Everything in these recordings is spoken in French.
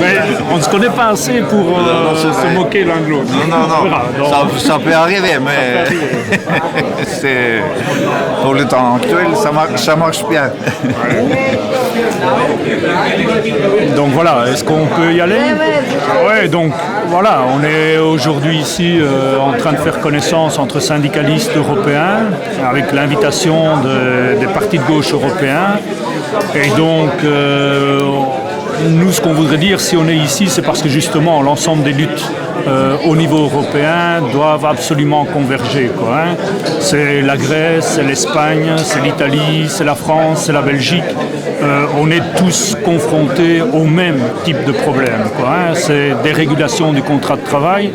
Mais on ne se connaît pas assez pour se moquer l'un de l'autre. Non. Voilà, Ça peut arriver, mais c'est pour le temps actuel, ça marche bien. Donc voilà, est-ce qu'on peut y aller? Ouais, donc voilà, on est aujourd'hui ici en train de faire connaissance entre syndicalistes européens avec l'invitation des partis de gauche européens. Et donc, nous, ce qu'on voudrait dire, si on est ici, c'est parce que justement, l'ensemble des luttes au niveau européen doivent absolument converger, quoi, hein. C'est la Grèce, c'est l'Espagne, c'est l'Italie, c'est la France, c'est la Belgique. On est tous confrontés au même type de problème, quoi, hein. C'est dérégulation du contrat de travail.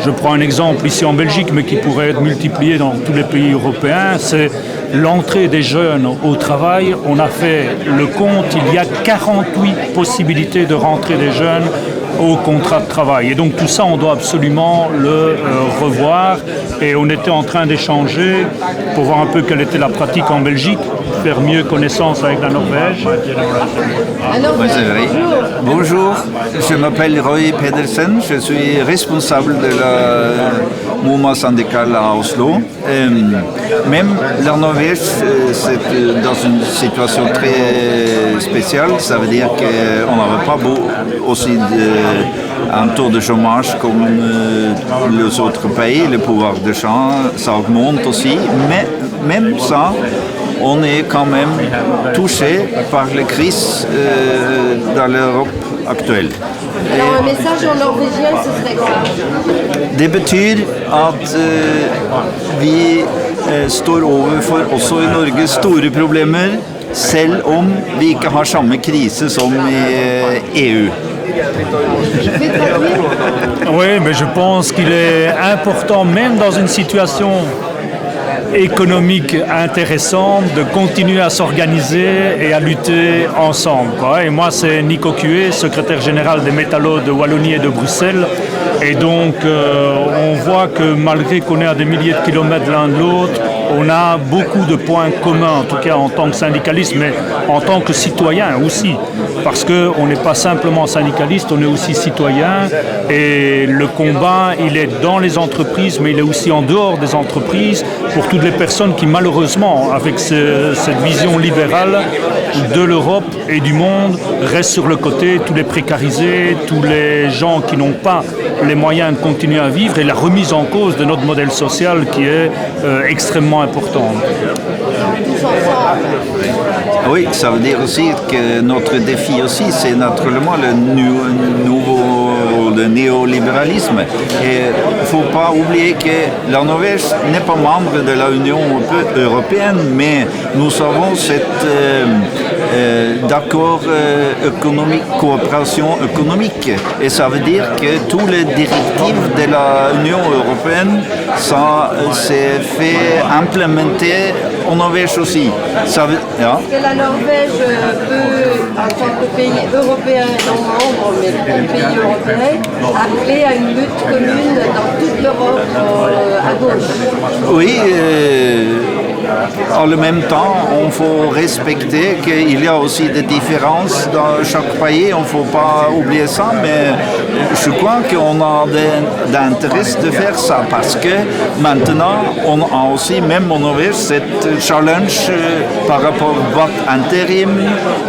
Je prends un exemple ici en Belgique, mais qui pourrait être multiplié dans tous les pays européens. C'est l'entrée des jeunes au travail. On a fait le compte, il y a 48 possibilités de rentrée des jeunes au contrat de travail. Et donc tout ça, on doit absolument le revoir. Et on était en train d'échanger pour voir un peu quelle était la pratique en Belgique, faire mieux connaissance avec la Norvège. Bonjour, je m'appelle Roy Pedersen, je suis responsable de la mouvement syndical à Oslo. Même la Norvège, c'est dans une situation très spéciale, ça veut dire qu'on n'avait pas aussi un taux de chômage comme les autres pays, le pouvoir d'achat, ça augmente aussi, mais même ça, on est quand même touché par les crises dans l'Europe actuelle. Alors un message en norvégien, ce serait quoi? Det betyr at vi står overfor også i Norge store problemer, selv om vi ikke har samme krise som i EU. Oui, mais je pense qu'il est important, même dans une situation économique intéressante, de continuer à s'organiser et à lutter ensemble, quoi. Et moi, c'est Nico Cué, secrétaire général des métallos de Wallonie et de Bruxelles. Et donc, on voit que malgré qu'on est à des milliers de kilomètres l'un de l'autre, on a beaucoup de points communs, en tout cas en tant que syndicaliste, mais en tant que citoyen aussi. Parce qu'on n'est pas simplement syndicaliste, on est aussi citoyen. Et le combat, il est dans les entreprises, mais il est aussi en dehors des entreprises, pour toutes les personnes qui, malheureusement, avec cette vision libérale de l'Europe et du monde, restent sur le côté, tous les précarisés, tous les gens qui n'ont pas les moyens de continuer à vivre, et la remise en cause de notre modèle social qui est extrêmement importante. Oui, ça veut dire aussi que notre défi aussi, c'est naturellement le néolibéralisme. Et il ne faut pas oublier que la Norvège n'est pas membre de l'Union européenne, mais nous avons cet d'accord économique, coopération économique. Et ça veut dire que toutes les directives de l'Union européenne, ça s'est fait implémenter en Norvège aussi. Ça veut, ja. Est-ce que la Norvège peut, en tant que pays européen, non membre, mais comme pays européen, appeler à une lutte commune dans toute l'Europe à gauche? Oui, en même temps, on faut respecter qu'il y a aussi des différences dans chaque pays, on ne faut pas oublier ça, mais je crois qu'on a d'intérêt de faire ça, parce que maintenant, on a aussi, même en Norvège, cette challenge par rapport au vote intérim,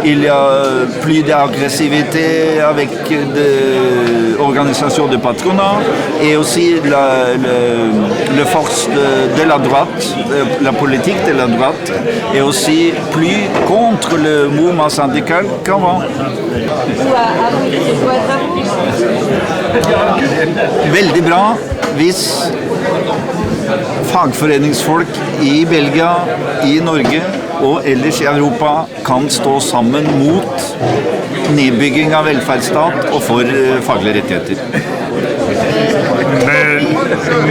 il y a plus d'agressivité avec des organisations de patronat, et aussi la force de la droite, la politique de la droite, et aussi plus contre le mouvement syndical qu'avant. Veldig bra hvis fagforeningsfolk i Belgia, i Norge og ellers i Europa kan stå sammen mot nedbygging av velferdsstat og for faglige rettigheter. Mais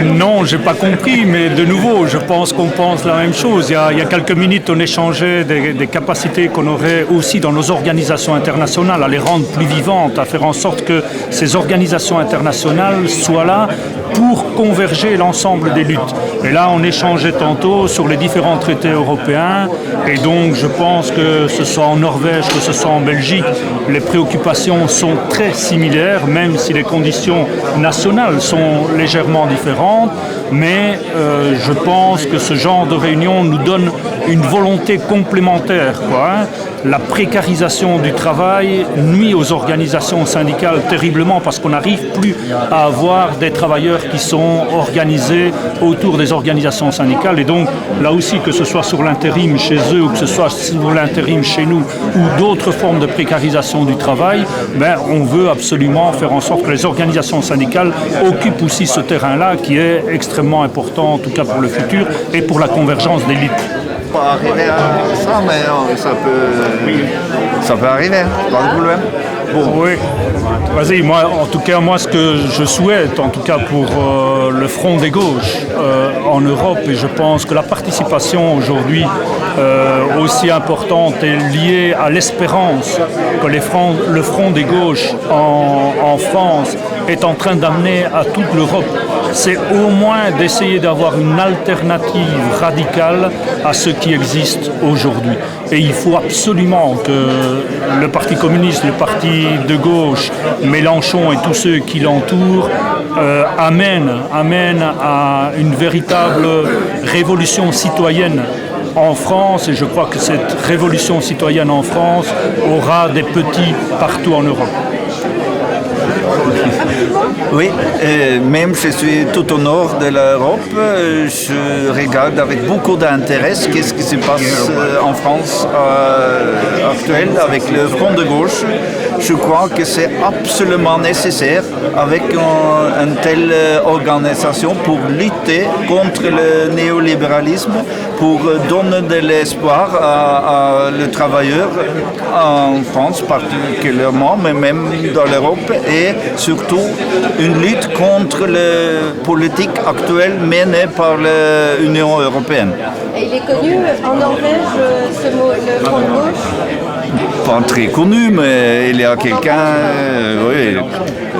Non, j'ai pas compris, mais de nouveau, je pense qu'on pense la même chose. Il y a quelques minutes, on échangeait des capacités qu'on aurait aussi dans nos organisations internationales, à les rendre plus vivantes, à faire en sorte que ces organisations internationales soient là pour converger l'ensemble des luttes. Et là, on échangeait tantôt sur les différents traités européens, et donc je pense que ce soit en Norvège, que ce soit en Belgique, les préoccupations sont très similaires, même si les conditions nationales sont légèrement différentes, mais je pense que ce genre de réunion nous donne une volonté complémentaire, quoi. La précarisation du travail nuit aux organisations syndicales terriblement parce qu'on n'arrive plus à avoir des travailleurs qui sont organisés autour des organisations syndicales. Et donc, là aussi, que ce soit sur l'intérim chez eux ou que ce soit sur l'intérim chez nous ou d'autres formes de précarisation du travail, on veut absolument faire en sorte que les organisations syndicales occupent aussi ce terrain-là qui est extrêmement important, en tout cas pour le futur et pour la convergence des luttes. Pas arriver à ça, mais ça peut arriver, pas de problème. Bon. Oui, vas-y, moi, ce que je souhaite, en tout cas pour le Front des gauches en Europe, et je pense que la participation aujourd'hui aussi importante est liée à l'espérance que le Front des gauches en France est en train d'amener à toute l'Europe, c'est au moins d'essayer d'avoir une alternative radicale à ce qui existe aujourd'hui. Et il faut absolument que le Parti communiste, le Parti de gauche, Mélenchon et tous ceux qui l'entourent amènent à une véritable révolution citoyenne en France. Et je crois que cette révolution citoyenne en France aura des petits partout en Europe. Oui, même je suis tout au nord de l'Europe, je regarde avec beaucoup d'intérêt ce qui se passe en France actuelle avec le Front de gauche. Je crois que c'est absolument nécessaire avec une telle organisation pour lutter contre le néolibéralisme, pour donner de l'espoir à les travailleurs en France particulièrement, mais même dans l'Europe, et surtout une lutte contre la politique actuelle menée par l'Union européenne. Et il est connu en Norvège, le Front de gauche? Pas très connu, mais il y a quelqu'un, oui.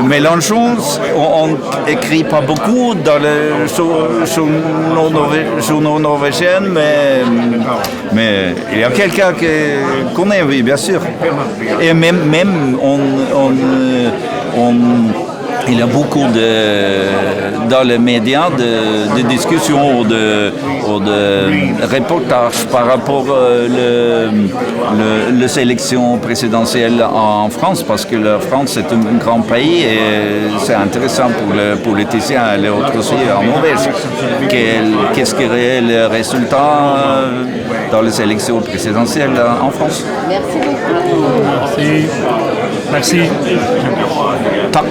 Mélenchon, on n'écrit pas beaucoup dans les journaux norvégiens, mais il y a quelqu'un qu'on connaît, oui, bien sûr. Et même il y a beaucoup dans les médias de discussions ou de reportages par rapport aux élections présidentielles en France, parce que la France est un grand pays et c'est intéressant pour les politiciens et les autres aussi en Norvège. Qu'est-ce qui est le résultat dans les élections présidentielles en France? Merci beaucoup. Merci. Tack.